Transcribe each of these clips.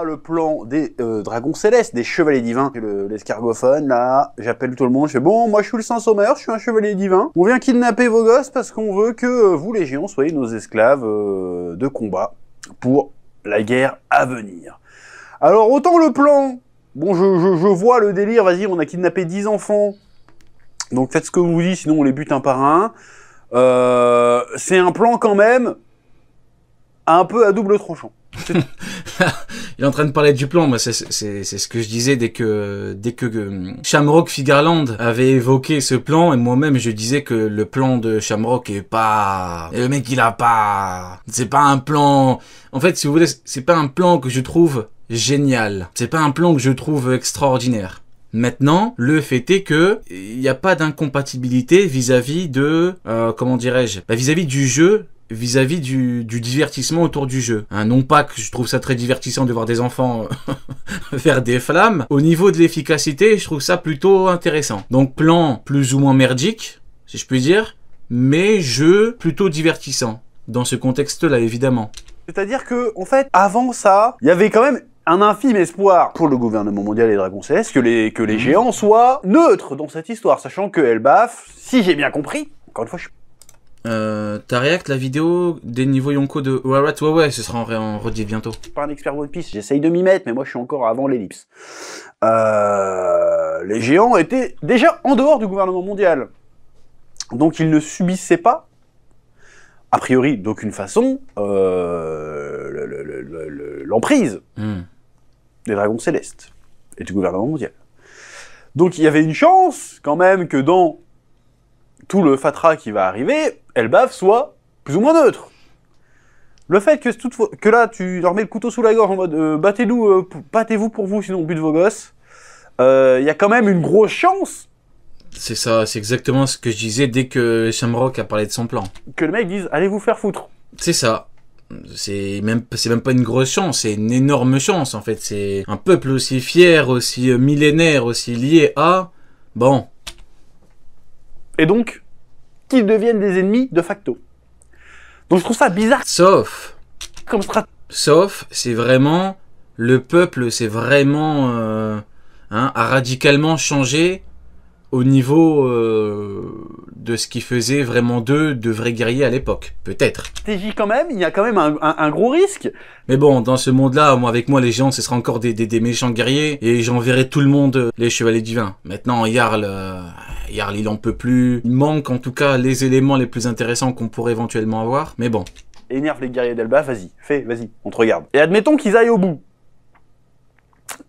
Le plan des dragons célestes, des chevaliers divins, l'escargophone, là, j'appelle tout le monde, je fais bon, moi je suis le Saint-Sommer, je suis un chevalier divin, on vient kidnapper vos gosses parce qu'on veut que vous les géants soyez nos esclaves de combat pour la guerre à venir. Alors autant le plan, bon je vois le délire, vas-y on a kidnappé 10 enfants, donc faites ce que vous dites, sinon on les bute un par un, c'est un plan quand même un peu à double tranchant. Il est en train de parler du plan, moi c'est ce que je disais dès que Shamrock Figarland avait évoqué ce plan, et moi-même je disais que le plan de Shamrock est pas... Et le mec il a pas... C'est pas un plan... En fait si vous voulez, c'est pas un plan que je trouve génial. C'est pas un plan que je trouve extraordinaire. Maintenant, le fait est que il n'y a pas d'incompatibilité vis-à-vis de... comment dirais-je, vis-à-vis du jeu, vis-à-vis du divertissement autour du jeu. Hein, non pas que je trouve ça très divertissant de voir des enfants faire des flammes. Au niveau de l'efficacité, je trouve ça plutôt intéressant. Donc plan plus ou moins merdique, si je puis dire, mais jeu plutôt divertissant. Dans ce contexte-là, évidemment. C'est-à-dire que, en fait, avant ça, il y avait quand même un infime espoir pour le gouvernement mondial et les dragons célestes que les géants soient neutres dans cette histoire, sachant que Elbaf, si j'ai bien compris, encore une fois, je suis... T'as réact la vidéo des niveaux Yonko de Warat? Ouais, ce sera en rediff bientôt. Je suis pas un expert One Piece, j'essaye de m'y mettre, mais moi je suis encore avant l'ellipse. Les géants étaient déjà en dehors du gouvernement mondial. Donc ils ne subissaient pas, a priori d'aucune façon, l'emprise des dragons célestes et du gouvernement mondial. Donc il y avait une chance quand même que dans tout le fatras qui va arriver, Elbaf soit plus ou moins neutre. Le fait que là, tu leur mets le couteau sous la gorge en mode battez-vous pour vous, sinon on bute vos gosses, y a quand même une grosse chance. C'est ça, c'est exactement ce que je disais dès que Shamrock a parlé de son plan. Que le mec dise allez vous faire foutre. C'est ça. C'est même pas une grosse chance, c'est une énorme chance en fait. C'est un peuple aussi fier, aussi millénaire, aussi lié à... Bon. Et donc, qu'ils deviennent des ennemis de facto. Donc je trouve ça bizarre. Sauf, c'est vraiment... Le peuple, c'est vraiment... a radicalement changé au niveau de ce qui faisait vraiment d'eux de vrais guerriers à l'époque. Peut-être. Stratégie quand même, il y a quand même un gros risque. Mais bon, dans ce monde-là, avec moi, les géants, ce sera encore des méchants guerriers, et j'enverrai tout le monde les chevaliers divins. Maintenant, Jarl, il en peut plus. Il manque en tout cas les éléments les plus intéressants qu'on pourrait éventuellement avoir, mais bon. Énerve les guerriers d'Elbaf, vas-y, on te regarde. Et admettons qu'ils aillent au bout.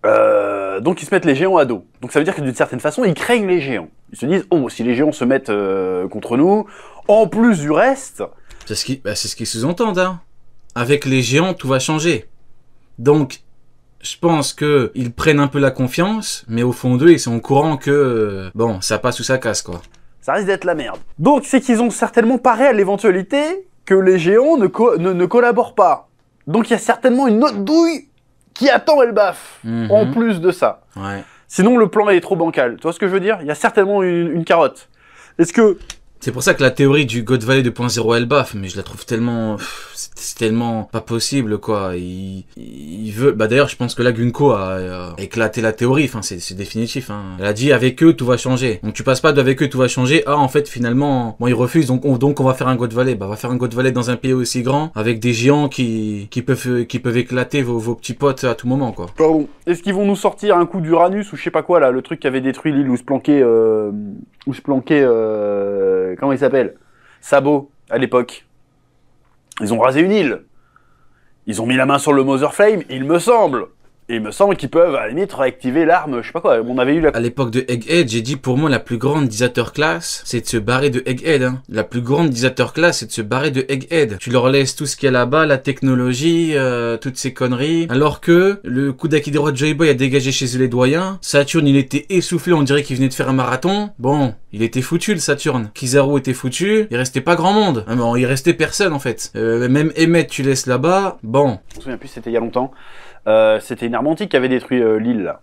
Donc ils se mettent les géants à dos. Donc ça veut dire que d'une certaine façon, ils craignent les géants. Ils se disent, oh, si les géants se mettent contre nous, en plus du reste... C'est ce qu'ils sous-entendent, hein. Avec les géants, tout va changer. Donc, je pense qu'ils prennent un peu la confiance, mais au fond d'eux, ils sont au courant que, bon, ça passe ou ça casse, quoi. Ça risque d'être la merde. Donc c'est qu'ils ont certainement paré à l'éventualité que les géants ne collaborent pas. Donc il y a certainement une autre douille qui attend Elbaf, en plus de ça. Ouais. Sinon, le plan est trop bancal. Tu vois ce que je veux dire? Il y a certainement une carotte. Est-ce que... C'est pour ça que la théorie du God Valley 2.0 Elbaf, mais je la trouve tellement... C'est tellement pas possible, quoi. Il veut... Bah d'ailleurs, je pense que là, Gunko a éclaté la théorie. Enfin, c'est définitif, hein. Elle a dit, avec eux, tout va changer. Donc tu passes pas d'avec eux, tout va changer. Ah, en fait, finalement... Bon, ils refusent, donc on va faire un God Valley. Bah, on va faire un God Valley dans un pays aussi grand, avec des géants qui peuvent éclater vos petits potes à tout moment, quoi. Pardon. Est-ce qu'ils vont nous sortir un coup d'Uranus ou je sais pas quoi, là, le truc qui avait détruit l'île où se planquait... comment il s'appelle? Sabot, à l'époque. Ils ont rasé une île. Ils ont mis la main sur le Mother Flame, il me semble. Et il me semble qu'ils peuvent, à la limite, réactiver l'arme, je sais pas quoi. On avait eu la... À l'époque de Egghead, j'ai dit pour moi la plus grande utilisateur classe, c'est de se barrer de Egghead. Hein. La plus grande utilisateur classe, c'est de se barrer de Egghead. Tu leur laisses tout ce qu'il y a là-bas, la technologie, toutes ces conneries. Alors que le coup d'Akidoro de Joy Boy a dégagé chez eux les doyens. Saturne, il était essoufflé, on dirait qu'il venait de faire un marathon. Bon, il était foutu le Saturne. Kizaru était foutu, il restait pas grand monde. Ah bon, il restait personne en fait. Même Emmet, tu laisses là-bas, bon. Je me souviens plus, c'était il y a longtemps. C'était une arme antique qui avait détruit l'île, là.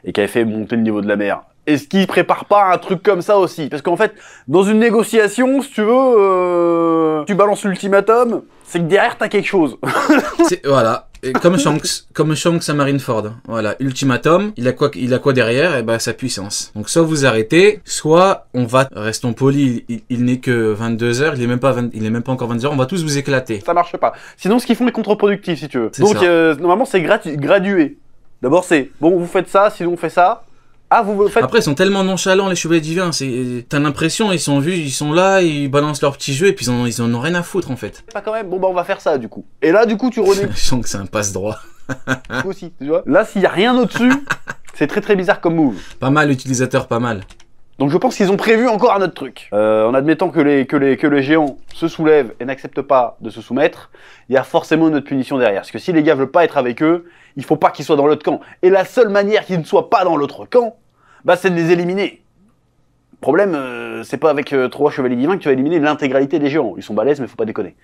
Et qui avait fait monter le niveau de la mer. Est-ce qu'ils préparent pas un truc comme ça aussi? Parce qu'en fait, dans une négociation, si tu veux, tu balances l'ultimatum, c'est que derrière, t'as quelque chose. Voilà. Et comme Shanks à Marineford. Voilà, ultimatum. Il a quoi derrière? Et bah sa puissance. Donc soit vous arrêtez, soit on va, restons polis, il n'est que 22h, il est même pas encore 22h, on va tous vous éclater. Ça marche pas. Sinon, ce qu'ils font est contre-productif, si tu veux. C'est Donc, ça. normalement, c'est gradué. D'abord, c'est bon, vous faites ça, sinon on fait ça. Ah, vous faites. Après, ils sont tellement nonchalants, les chevaliers divins. T'as l'impression, ils sont là, ils balancent leur petit jeu et puis ils en ont rien à foutre en fait. Pas quand même. Bon, bah, on va faire ça du coup. Et là, du coup, tu renais. Je sens que c'est un passe-droit. aussi, tu vois. Là, s'il y a rien au-dessus, c'est très très bizarre comme move. Pas mal, utilisateur, pas mal. Donc, je pense qu'ils ont prévu encore un autre truc. En admettant que les géants se soulèvent et n'acceptent pas de se soumettre, il y a forcément une autre punition derrière. Parce que si les gars veulent pas être avec eux, il faut pas qu'ils soient dans l'autre camp. Et la seule manière qu'ils ne soient pas dans l'autre camp, bah, c'est de les éliminer. Le problème, c'est pas avec 3 chevaliers divins que tu vas éliminer l'intégralité des géants. Ils sont balèzes, mais faut pas déconner.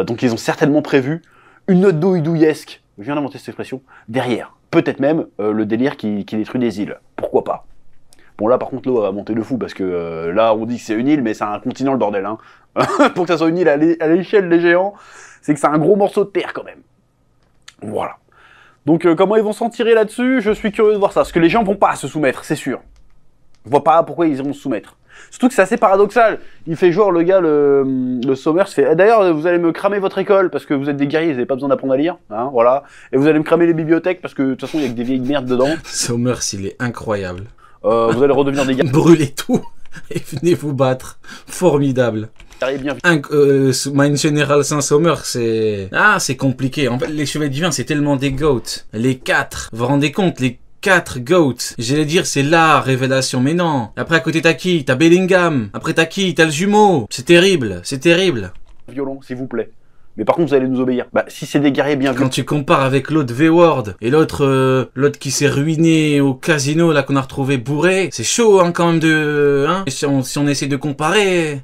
Donc ils ont certainement prévu une note douillet-douillesque, je viens d'inventer cette expression, derrière. Peut-être même le délire qui détruit des îles. Pourquoi pas? Bon, là, par contre, l'eau va monter de fou, parce que là, on dit que c'est une île, mais c'est un continent, le bordel. Hein. Pour que ça soit une île à l'échelle des géants, c'est que c'est un gros morceau de terre, quand même. Voilà. Donc comment ils vont s'en tirer là-dessus, je suis curieux de voir ça. Parce que les gens vont pas se soumettre, c'est sûr. Je vois pas pourquoi ils iront se soumettre. Surtout que c'est assez paradoxal. Il fait genre, le gars, le Sommers fait... D'ailleurs, vous allez me cramer votre école, parce que vous êtes des guerriers, vous n'avez pas besoin d'apprendre à lire. Hein, voilà. Et vous allez me cramer les bibliothèques, parce que de toute façon, il y a que des vieilles merdes dedans. Sommers, il est incroyable. Vous allez redevenir des guerriers. Brûlez tout et venez vous battre. Formidable. Bien. Mein Général Saint-Sommer, c'est compliqué. En fait, les chevaliers divins, c'est tellement des goats. Les 4. Vous vous rendez compte, les 4 goats. J'allais dire, c'est la révélation, mais non. Après, à côté, t'as qui? T'as Bellingham. Après, t'as qui? T'as le jumeau. C'est terrible, c'est terrible. Violon, s'il vous plaît. Mais par contre, vous allez nous obéir. Bah, si c'est des guerriers bien... Quand tu compares avec l'autre V-Ward et l'autre qui s'est ruiné au casino, là, qu'on a retrouvé bourré, c'est chaud, hein, quand même, hein, si on essaie de comparer.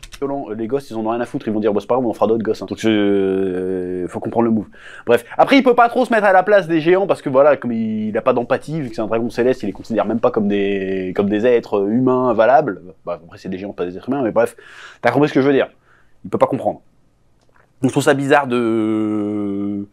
Les gosses, ils en ont rien à foutre, ils vont dire, bah, c'est pas grave, on en fera d'autres gosses, hein. Donc, faut comprendre le move. Bref. Après, il peut pas trop se mettre à la place des géants, parce que voilà, comme il a pas d'empathie, vu que c'est un dragon céleste, il les considère même pas comme des êtres humains valables. Bah, après, c'est des géants, pas des êtres humains, mais bref. T'as compris ce que je veux dire. Il peut pas comprendre. Donc, je trouve ça bizarre de...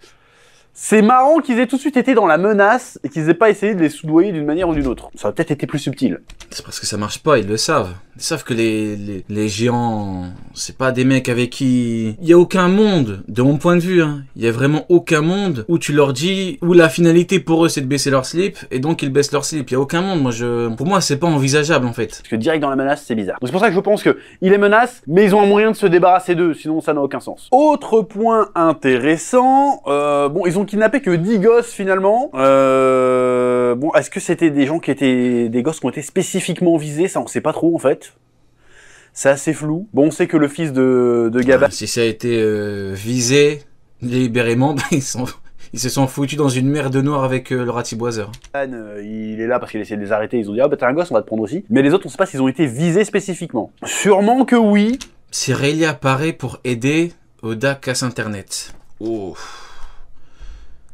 C'est marrant qu'ils aient tout de suite été dans la menace et qu'ils aient pas essayé de les soudoyer d'une manière ou d'une autre. Ça aurait peut-être été plus subtil. C'est parce que ça marche pas, ils le savent. Ils savent que les géants, c'est pas des mecs avec qui... Il y a aucun monde, de mon point de vue, hein. Il y a vraiment aucun monde où tu leur dis, où la finalité pour eux c'est de baisser leur slip, et donc ils baissent leur slip. Il y a aucun monde, pour moi c'est pas envisageable en fait. Parce que direct dans la menace, c'est bizarre. Donc c'est pour ça que je pense que il les menace, mais ils ont un moyen de se débarrasser d'eux, sinon ça n'a aucun sens. Autre point intéressant, bon, ils ont kidnappé que 10 gosses finalement. Bon, est-ce que c'était des gens qui étaient... des gosses qui ont été spécifiquement visés? Ça on sait pas trop en fait. C'est assez flou. Bon, on sait que le fils de Gaban... Si ça a été visé délibérément, ben, ils se sont foutus dans une mer de noir avec le ratiboiseur. Il est là parce qu'il essaie de les arrêter. Ils ont dit, ah bah t'es un gosse, on va te prendre aussi. Mais les autres, on sait pas s'ils ont été visés spécifiquement. Sûrement que oui. Si Rayleigh apparaît pour aider, Oda casse Internet. Oh.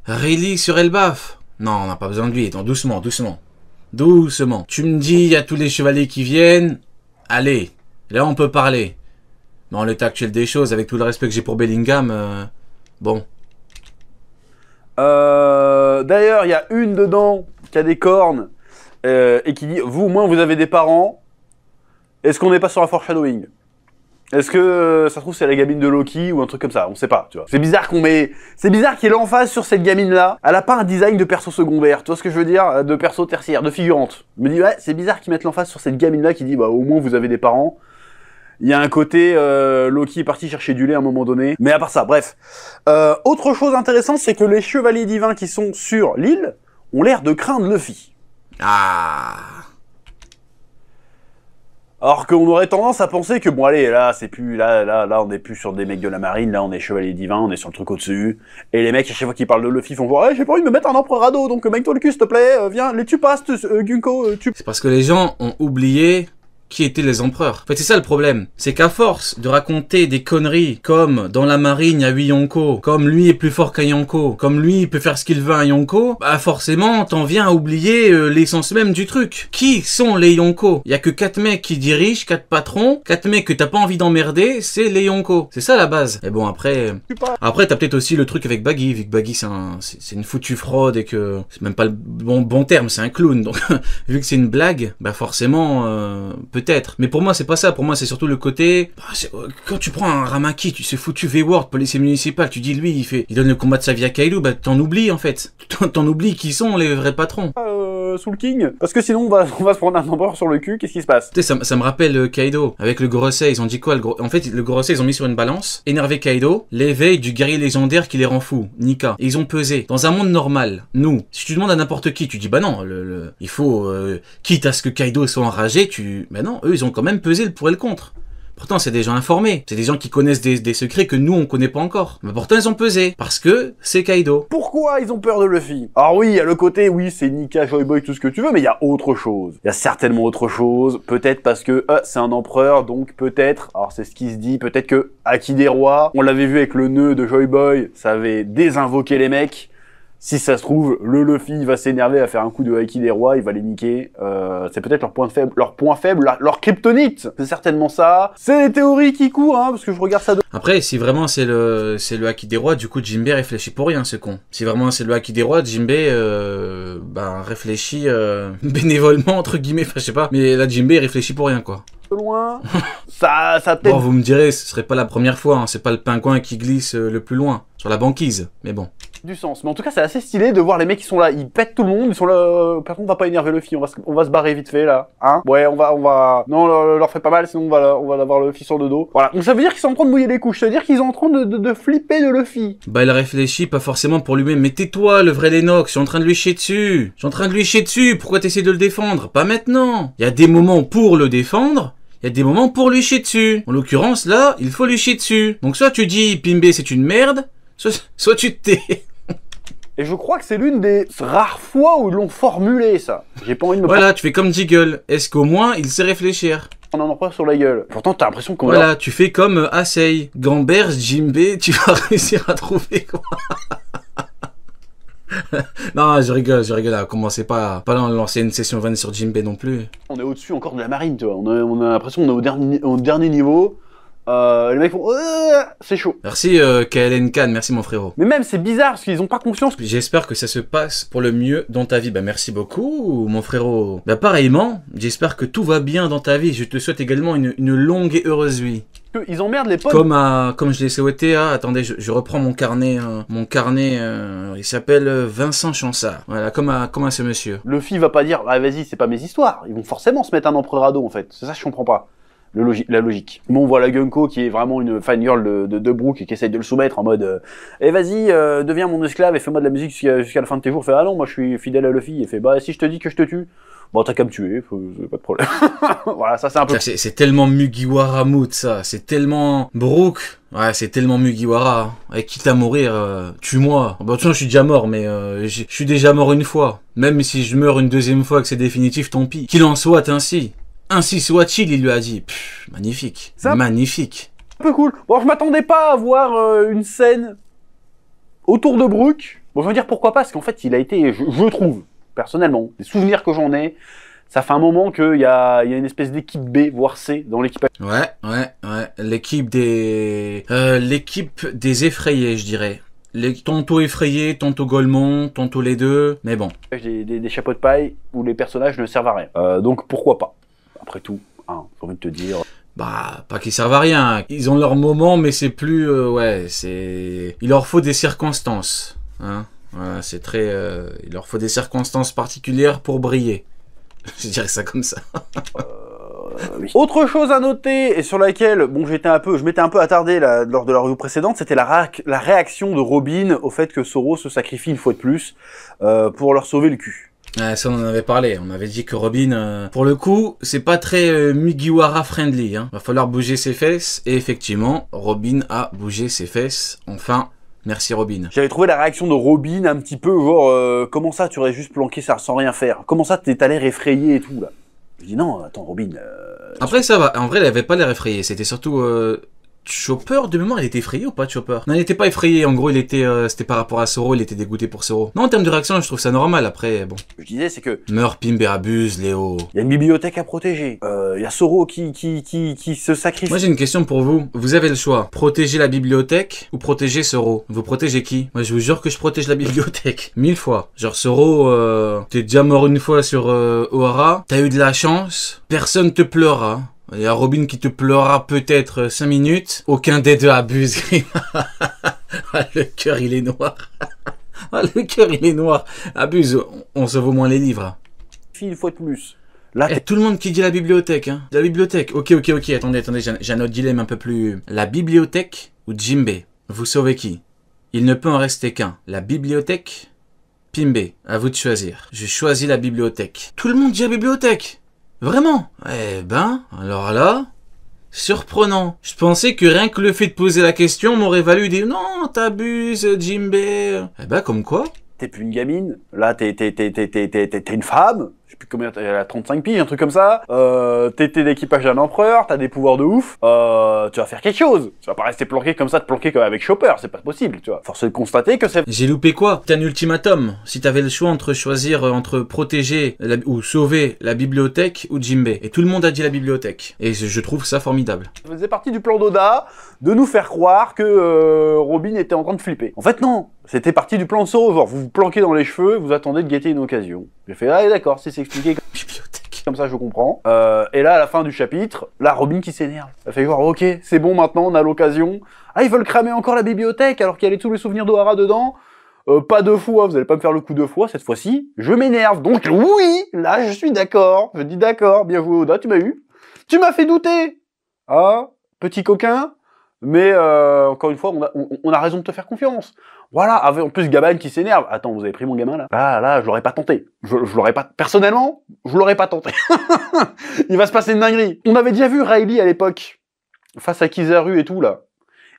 Rayleigh sur Elbaf. Non, on n'a pas besoin de lui. Non, doucement, doucement. Doucement. Tu me dis, il y a tous les chevaliers qui viennent. Allez, là on peut parler. Mais en l'état actuel des choses, avec tout le respect que j'ai pour Bellingham, bon. D'ailleurs, il y a une dedans qui a des cornes et qui dit, vous au moins vous avez des parents. Est-ce qu'on n'est pas sur un foreshadowing? Est-ce que ça se trouve c'est la gamine de Loki ou un truc comme ça? On sait pas, tu vois. C'est bizarre c'est bizarre qu'il y ait l'emphase sur cette gamine-là. Elle a pas un design de perso secondaire, tu vois ce que je veux dire? De perso tertiaire, de figurante. Je me dis, ouais, c'est bizarre qu'ils mettent l'emphase sur cette gamine-là qui dit, bah au moins vous avez des parents. Il y a un côté, Loki est parti chercher du lait à un moment donné. Mais à part ça, bref. Autre chose intéressante, c'est que les chevaliers divins qui sont sur l'île ont l'air de craindre Luffy. Ah. Alors qu'on aurait tendance à penser que, bon allez, là, c'est plus, là, on est plus sur des mecs de la marine, là, on est chevaliers divins, on est sur le truc au-dessus. Et les mecs, à chaque fois qu'ils parlent de Luffy, font voir, hey, j'ai pas envie de me mettre un empereur à dos, donc mec-toi le cul, s'il te plaît, viens, les tue pas, Gunko, tue. C'est parce que les gens ont oublié qui étaient les empereurs. En fait, c'est ça le problème. C'est qu'à force de raconter des conneries comme dans la marine, il y a 8 Yonko, comme lui est plus fort qu'un Yonko, comme lui il peut faire ce qu'il veut un Yonko, bah forcément, t'en viens à oublier l'essence même du truc. Qui sont les Yonko? Il y a que 4 mecs qui dirigent, 4 patrons, 4 mecs que t'as pas envie d'emmerder, c'est les Yonko. C'est ça la base. Et bon, après t'as peut-être aussi le truc avec Baggy, vu que Baggy c'est une foutue fraude et que c'est même pas le bon terme, c'est un clown. Donc, vu que c'est une blague, bah forcément, peut-être. Mais pour moi, c'est pas ça. Pour moi, c'est surtout le côté... Quand tu prends un Ramaki, tu sais foutu V-Word, policier municipal, tu dis lui, il donne le combat de sa vie à Kaido, bah t'en oublies en fait. T'en oublies qui sont les vrais patrons. Soul King. Parce que sinon, on va se prendre un empereur sur le cul, qu'est-ce qui se passe? Tu sais, ça me rappelle Kaido, avec le Gorosei, ils ont dit quoi En fait, le Gorosei, ils ont mis sur une balance, énervé Kaido, l'éveil du guerrier légendaire qui les rend fous, Nika. Et ils ont pesé. Dans un monde normal, nous, si tu demandes à n'importe qui, tu dis bah non, il faut, quitte à ce que Kaido soit enragé, bah non, eux, ils ont quand même pesé le pour et le contre. Pourtant, c'est des gens informés. C'est des gens qui connaissent des secrets que nous, on connaît pas encore. Mais pourtant, ils ont pesé. Parce que c'est Kaido. Pourquoi ils ont peur de Luffy? Alors oui, il y a le côté, oui, c'est Nika, Joy Boy, tout ce que tu veux, mais il y a autre chose. Il y a certainement autre chose. Peut-être parce que c'est un empereur, donc peut-être, alors c'est ce qui se dit, peut-être que Haki des Rois, on l'avait vu avec le nœud de Joy Boy, ça avait désinvoqué les mecs. Si ça se trouve, le Luffy va s'énerver, va faire un coup de Haki des Rois, il va les niquer. C'est peut-être leur point faible, leur kryptonite. C'est certainement ça. C'est les théories qui courent, hein, parce que je regarde ça de... Après, si vraiment c'est le Haki des Rois, du coup, Jinbei réfléchit pour rien, ce con. Si vraiment c'est le Haki des Rois, Jinbei, réfléchit bénévolement, entre guillemets, enfin, je sais pas. Mais là, Jinbei réfléchit pour rien, quoi. Loin. ça peut-être... Bon, vous me direz, ce serait pas la première fois, hein, c'est pas le pingouin qui glisse le plus loin, sur la banquise, mais bon. Du sens. Mais en tout cas, c'est assez stylé de voir les mecs qui sont là, ils pètent tout le monde, ils sont là, par contre, on va pas énerver Luffy, on va se barrer vite fait, là, hein. Ouais, on va, non, leur fait pas mal, sinon on va avoir Luffy sur le dos. Voilà. Donc ça veut dire qu'ils sont en train de mouiller les couches, ça veut dire qu'ils sont en train de flipper de Luffy. Bah, il réfléchit pas forcément pour lui-même, mais tais-toi, le vrai Lennox, je suis en train de lui chier dessus. Je suis en train de lui chier dessus, pourquoi t'essaies de le défendre? Pas maintenant. Il y a des moments pour le défendre, il y a des moments pour lui chier dessus. En l'occurrence, là, il faut lui chier dessus. Donc soit tu dis, Pimbe, c'est une merde, soit tu te tais. Et je crois que c'est l'une des rares fois où ils l'ont formulé, ça. J'ai pas envie de me... Voilà, tu fais comme Jiggle. Est-ce qu'au moins, il sait réfléchir? On en pas sur la gueule. Pourtant, t'as l'impression qu'on... Voilà, tu fais comme Asei. Gamberge, Jinbei, tu vas réussir à trouver quoi. Non, je rigole, là. Commencez pas à lancer une session 20 sur Jinbei non plus. On est au-dessus encore de la marine, tu vois. On a l'impression qu'on est au dernier niveau. Les mecs font c'est chaud. Merci KLN Khan, merci mon frérot. Mais même c'est bizarre parce qu'ils ont pas confiance. J'espère que ça se passe pour le mieux dans ta vie. Bah merci beaucoup mon frérot. Bah pareillement, j'espère que tout va bien dans ta vie. Je te souhaite également une longue et heureuse vie. Ils emmerdent les potes. Comme je l'ai souhaité, attendez, je reprends mon carnet, il s'appelle Vincent Chansard. Voilà, comme à ce monsieur. Luffy va pas dire, ah vas-y, c'est pas mes histoires. Ils vont forcément se mettre un empereur à dos en fait. C'est ça que je comprends pas. La logique. Bon, on voit la Gunko qui est vraiment une fangirl de Brook et qui essaye de le soumettre en mode eh vas-y, deviens mon esclave et fais-moi de la musique jusqu'à la fin de tes jours. Fait ah non, moi je suis fidèle à Luffy. Et fait bah si je te dis que je te tue, bon t'as qu'à me tuer, pas de problème. Voilà, ça c'est un peu... C'est tellement Mugiwara mood ça, c'est tellement Brook. Ouais, c'est tellement Mugiwara. Avec quitte à mourir, tue-moi. Bon, de toute façon, je suis déjà mort, mais je suis déjà mort une fois. Même si je meurs une deuxième fois que c'est définitif, tant pis. Qu'il en soit ainsi. Ainsi soit-il, il lui a dit. Pff, magnifique. Ça, magnifique. Un peu cool. Bon, je m'attendais pas à voir une scène autour de Brook. Bon, je veux dire pourquoi pas, parce qu'en fait, il a été, je trouve, personnellement, des souvenirs que j'en ai, ça fait un moment qu'il y a une espèce d'équipe B, voire C, dans l'équipe. Ouais. L'équipe des effrayés, je dirais. Tantôt effrayés, tantôt Golemon, tantôt les deux, mais bon. Des chapeaux de paille où les personnages ne servent à rien. Donc pourquoi pas? Après tout, hein, j'ai envie de te dire. Bah, pas qu'ils servent à rien. Ils ont leur moment, mais c'est plus, il leur faut des circonstances, hein. Voilà, c'est très, il leur faut des circonstances particulières pour briller. Je dirais ça comme ça. Oui. Autre chose à noter, et sur laquelle, bon, je m'étais un peu attardé lors de la review précédente, c'était la réaction de Robin au fait que Zoro se sacrifie une fois de plus pour leur sauver le cul. Ça, on en avait parlé. On avait dit que Robin, pour le coup, c'est pas très Mugiwara friendly. Hein. Va falloir bouger ses fesses. Et effectivement, Robin a bougé ses fesses. Enfin, merci Robin. J'avais trouvé la réaction de Robin un petit peu genre, comment ça, tu aurais juste planqué ça sans rien faire? Comment ça, t'as l'air effrayé et tout là? Je dis non, attends Robin, Après, ça va. En vrai, elle avait pas l'air effrayée. C'était surtout... Chopper, de mémoire, il était effrayé ou pas, Chopper? Non, il était pas effrayé. En gros, il était... c'était par rapport à Zoro. Il était dégoûté pour Zoro. Non, en termes de réaction, je trouve ça normal. Après, bon. Ce que je disais, c'est que... Meurt, Pimbe et abuse, Léo. Il y a une bibliothèque à protéger. Il y a Zoro qui se sacrifie. Moi, j'ai une question pour vous. Vous avez le choix. Protéger la bibliothèque ou protéger Zoro? Vous protégez qui? Moi, je vous jure que je protège la bibliothèque. 1000 fois. Genre, Zoro, t'es déjà mort une fois sur Ohara. T'as eu de la chance. Personne te pleura. Il y a Robin qui te pleurera peut-être 5 minutes. Aucun des deux abuse. Ah, le cœur, il est noir. Ah, le cœur, il est noir. Abuse, on se vaut moins les livres. Une fois de plus. Là, tout le monde qui dit la bibliothèque, hein. La bibliothèque. Ok. Attendez, j'ai un autre dilemme un peu plus... La bibliothèque ou Jimbe? Vous sauvez qui? Il ne peut en rester qu'un. La bibliothèque, Pimbe. À vous de choisir. Je choisis la bibliothèque. Tout le monde dit la bibliothèque. Vraiment? Eh ben, alors là, surprenant. Je pensais que rien que le fait de poser la question m'aurait valu dire non, t'abuses, Jimbe. Eh ben, comme quoi? T'es plus une gamine. Là, t'es une femme. Je sais plus combien, elle a 35 piges, un truc comme ça. T'es l'équipage d'un empereur, t'as des pouvoirs de ouf. Tu vas faire quelque chose. Tu vas pas rester planqué comme ça, te planquer comme avec Chopper, c'est pas possible, tu vois. Force est de constater que c'est... J'ai loupé quoi? T'as un ultimatum. Si t'avais le choix entre choisir, entre protéger ou sauver la bibliothèque ou Jimbe. Et tout le monde a dit la bibliothèque. Et je trouve ça formidable. Ça faisait partie du plan d'Oda de nous faire croire que Robin était en train de flipper. En fait, non. C'était partie du plan de Zoro. Genre, vous vous planquez dans les cheveux, vous attendez de guetter une occasion. J'ai fait, ah, d'accord, si c'est expliqué comme... bibliothèque. Comme ça, je comprends. Et là, à la fin du chapitre, là, Robin qui s'énerve. Elle fait genre, ok, c'est bon, maintenant, on a l'occasion. Ah, ils veulent cramer encore la bibliothèque alors qu'il y avait tous les souvenirs d'Ohara dedans. Pas deux fois, vous allez pas me faire le coup deux fois, cette fois-ci, je m'énerve. Donc, oui, là, je suis d'accord. Je dis d'accord, bien joué, Oda, tu m'as eu. Tu m'as fait douter. Ah, petit coquin. Mais encore une fois, on a raison de te faire confiance. Voilà, en plus Gaban qui s'énerve. Attends, vous avez pris mon gamin là? Là, je l'aurais pas tenté. Je l'aurais pas... Personnellement, je l'aurais pas tenté. Il va se passer une dinguerie. On avait déjà vu Riley à l'époque, face à Kizaru et tout là.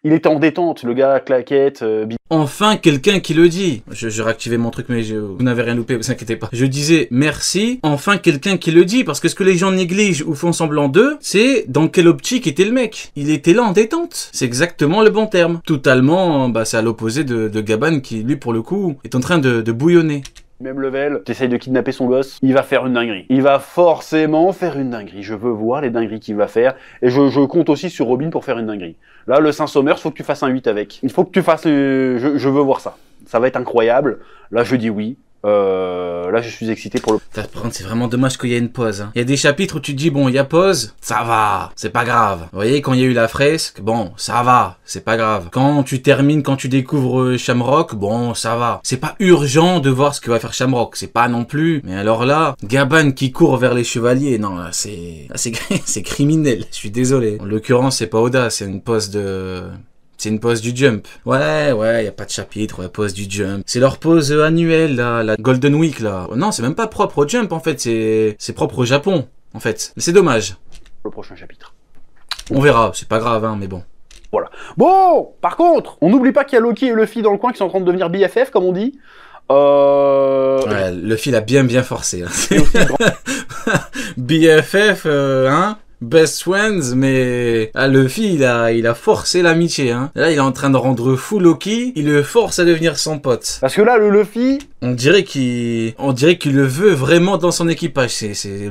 Il était en détente, le gars, claquette, Enfin, quelqu'un qui le dit. Je réactivais mon truc, mais vous n'avez rien loupé, vous inquiétez pas. Je disais merci, enfin quelqu'un qui le dit, parce que ce que les gens négligent ou font semblant d'eux, c'est dans quelle optique était le mec. Il était là en détente. C'est exactement le bon terme. Totalement, bah c'est à l'opposé de Gaban qui, lui, pour le coup, est en train de bouillonner. Même level, t'essayes de kidnapper son gosse, il va faire une dinguerie. Il va forcément faire une dinguerie. Je veux voir les dingueries qu'il va faire. Et je compte aussi sur Robin pour faire une dinguerie. Là, le Saint-Sommer, faut que tu fasses un 8 avec. Il faut que tu fasses... Je veux voir ça. Ça va être incroyable. Là, je dis oui. Là, je suis excité pour le... Par contre, c'est vraiment dommage qu'il y ait une pause. Hein. Il y a des chapitres où tu te dis, bon, il y a pause, ça va, c'est pas grave. Vous voyez, quand il y a eu la fresque, bon, ça va, c'est pas grave. Quand tu termines, quand tu découvres Shamrock, bon, ça va. C'est pas urgent de voir ce que va faire Shamrock, c'est pas non plus. Mais alors là, Gaban qui court vers les chevaliers, non, là, c'est criminel, je suis désolé. En l'occurrence, c'est pas Oda, c'est une pause de... C'est une pause du Jump. Ouais, y a pas de chapitre, ouais, pause du Jump. C'est leur pause annuelle, là, la Golden Week, là. Non, c'est même pas propre au Jump, en fait, c'est propre au Japon, en fait. Mais c'est dommage. Le prochain chapitre. On verra, c'est pas grave, hein, mais bon. Voilà. Bon, par contre, on n'oublie pas qu'il y a Loki et Luffy dans le coin qui sont en train de devenir BFF, comme on dit. Ouais, Luffy l'a bien forcé. Hein. BFF, hein. Best friends, mais Luffy, il a forcé l'amitié, hein. Là, il est en train de rendre fou Loki, il le force à devenir son pote. Parce que là, le Luffy... On dirait qu'il le veut vraiment dans son équipage.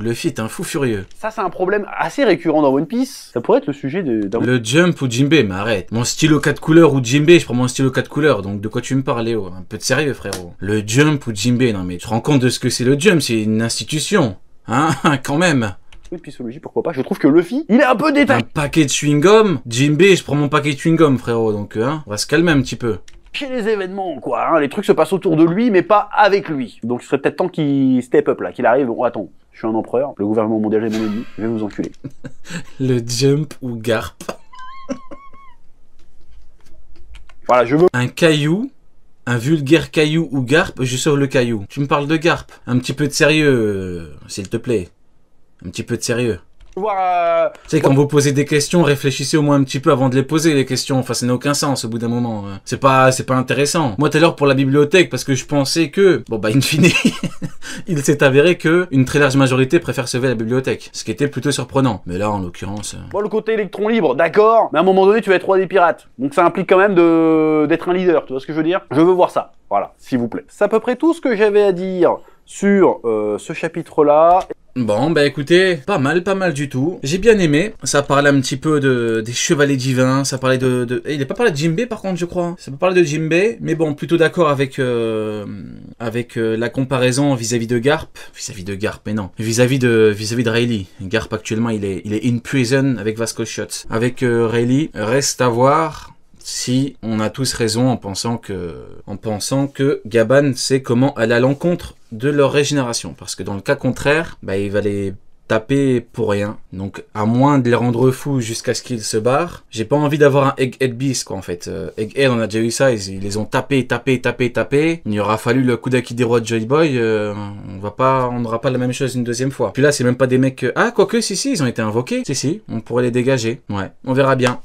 Luffy est un fou furieux. Ça, c'est un problème assez récurrent dans One Piece. Ça pourrait être le sujet Le Jump ou Jinbe, mais arrête. Mon stylo 4 couleurs ou Jinbe, je prends mon stylo 4 couleurs. Donc de quoi tu me parles, Léo? Un peu de sérieux, frérot. Le Jump ou Jinbe, non mais tu te rends compte de ce que c'est le Jump? C'est une institution. Hein, quand même. De pissologie, pourquoi pas. Je trouve que Luffy, il est un peu détaillé. Un paquet de chewing-gum. Jinbe, je prends mon paquet de chewing-gum, frérot. Donc, hein, on va se calmer un petit peu. Chez les événements, quoi. Hein. Les trucs se passent autour de lui, mais pas avec lui. Donc, ce serait peut-être temps qu'il step up, là. Qu'il arrive. Bon, attends, je suis un empereur. Le gouvernement mondial est mon ennemi. Je vais vous enculer. Le Jump ou Garp. Voilà, je veux... Un caillou. Un vulgaire caillou ou Garp, je sauve le caillou. Tu me parles de Garp. Un petit peu de sérieux, s'il te plaît. Un petit peu de sérieux. Voir, Tu sais, quand vous posez des questions, réfléchissez au moins un petit peu avant de les poser, les questions. Enfin, ça n'a aucun sens au bout d'un moment. C'est pas intéressant. Moi, tout à l'heure, pour la bibliothèque, parce que je pensais que, bon, bah, in fine, il s'est avéré que une très large majorité préfère sauver la bibliothèque. Ce qui était plutôt surprenant. Mais là, en l'occurrence... Bon, le côté électron libre, d'accord, mais à un moment donné, tu vas être roi des pirates. Donc ça implique quand même d'être un leader, tu vois ce que je veux dire? Je veux voir ça. Voilà, s'il vous plaît. C'est à peu près tout ce que j'avais à dire sur ce chapitre-là. Bon, bah écoutez, pas mal du tout. J'ai bien aimé. Ça parlait un petit peu des chevaliers divins. Ça parlait il n'a pas parlé de Jinbei par contre, je crois. Ça peut parler de Jinbei, mais bon, plutôt d'accord avec la comparaison vis-à-vis de Garp. Vis-à-vis de Garp, mais non. Vis-à-vis de Rayleigh. Garp actuellement, il est in prison avec Vasco Shot. Avec Rayleigh, reste à voir si on a tous raison en pensant que Gaban sait comment aller à l'encontre de leur régénération. Parce que dans le cas contraire, bah, il va les taper pour rien. Donc, à moins de les rendre fous jusqu'à ce qu'ils se barrent, j'ai pas envie d'avoir un Egghead Beast, quoi, en fait. Egghead, on a déjà eu ça, ils les ont tapés. Il aura fallu le Kudaki des rois de Joy Boy, on n'aura pas la même chose une deuxième fois. Puis là, c'est même pas des mecs... Ah, quoique, si, ils ont été invoqués. Si, on pourrait les dégager. Ouais, on verra bien.